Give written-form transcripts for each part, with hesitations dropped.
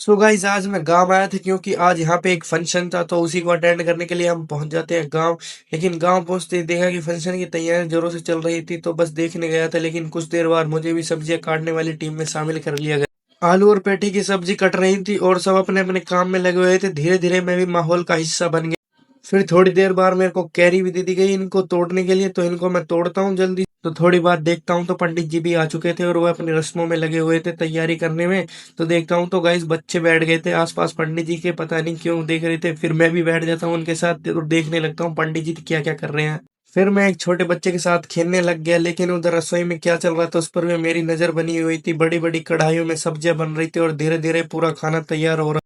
So guys आज मैं गांव आया था क्योंकि आज यहाँ पे एक फंक्शन था तो उसी को अटेंड करने के लिए हम पहुंच जाते हैं गांव। लेकिन गांव पहुंचते ही देखा कि फंक्शन की तैयारी जोरों से चल रही थी तो बस देखने गया था, लेकिन कुछ देर बाद मुझे भी सब्जियां काटने वाली टीम में शामिल कर लिया गया। आलू और पेठी की सब्जी कट रही थी और सब अपने अपने काम में लगे हुए थे। धीरे धीरे मैं भी माहौल का हिस्सा बन गया। फिर थोड़ी देर बाद मेरे को कैरी भी दे दी गई इनको तोड़ने के लिए, तो इनको मैं तोड़ता हूँ जल्दी। तो थोड़ी बात देखता हूँ तो पंडित जी भी आ चुके थे और वो अपनी रस्मों में लगे हुए थे तैयारी करने में। तो देखता हूँ तो गाइस बच्चे बैठ गए थे आसपास पंडित जी के, पता नहीं क्यों देख रहे थे। फिर मैं भी बैठ जाता हूँ उनके साथ और देखने लगता हूँ पंडित जी क्या क्या कर रहे हैं। फिर मैं एक छोटे बच्चे के साथ खेलने लग गया, लेकिन उधर रसोई में क्या चल रहा था उस पर भी मेरी नजर बनी हुई थी। बड़ी बड़ी कढ़ाइयों में सब्जियां बन रही थी और धीरे धीरे पूरा खाना तैयार हो रहा।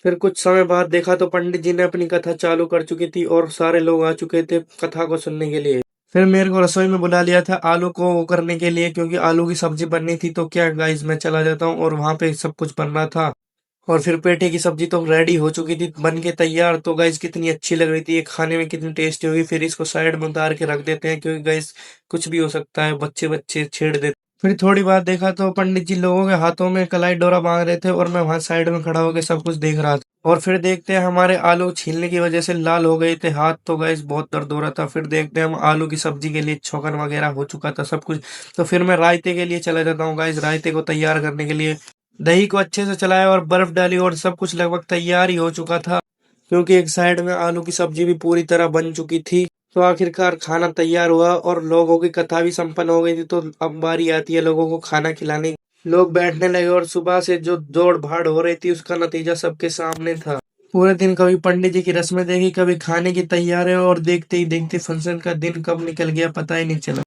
फिर कुछ समय बाद देखा तो पंडित जी ने अपनी कथा चालू कर चुकी थी और सारे लोग आ चुके थे कथा को सुनने के लिए। फिर मेरे को रसोई में बुला लिया था आलू को वो करने के लिए, क्योंकि आलू की सब्जी बननी थी। तो क्या गाइस मैं चला जाता हूँ और वहां पे सब कुछ बन रहा था। और फिर पेठे की सब्जी तो रेडी हो चुकी थी बन के तैयार। तो गाइस कितनी अच्छी लग रही थी, ये खाने में कितनी टेस्टी होगी। फिर इसको साइड में उतार के रख देते हैं क्योंकि गाइस कुछ भी हो सकता है, बच्चे बच्चे छेड़ देते। फिर थोड़ी बात देखा तो पंडित जी लोगों के हाथों में कलाई डोरा बांध रहे थे और मैं वहां साइड में खड़ा होकर सब कुछ देख रहा था। और फिर देखते हैं हमारे आलू छीलने की वजह से लाल हो गए थे हाथ, तो गाइस बहुत दर्द हो रहा था। फिर देखते हैं हम आलू की सब्जी के लिए छौंकन वगैरह हो चुका था सब कुछ। तो फिर मैं रायते के लिए चला जाता हूँ गाइस, रायते को तैयार करने के लिए। दही को अच्छे से चलाया और बर्फ डाली और सब कुछ लगभग तैयार ही हो चुका था, क्योंकि एक साइड में आलू की सब्जी भी पूरी तरह बन चुकी थी। तो आखिरकार खाना तैयार हुआ और लोगों की कथा भी संपन्न हो गई थी। तो अब बारी आती है लोगों को खाना खिलाने की। लोग बैठने लगे और सुबह से जो दौड़ भाड़ हो रही थी उसका नतीजा सबके सामने था। पूरे दिन कभी पंडित जी की रस्में देखी, कभी खाने की तैयारी, और देखते ही देखते फंक्शन का दिन कब निकल गया पता ही नहीं चला।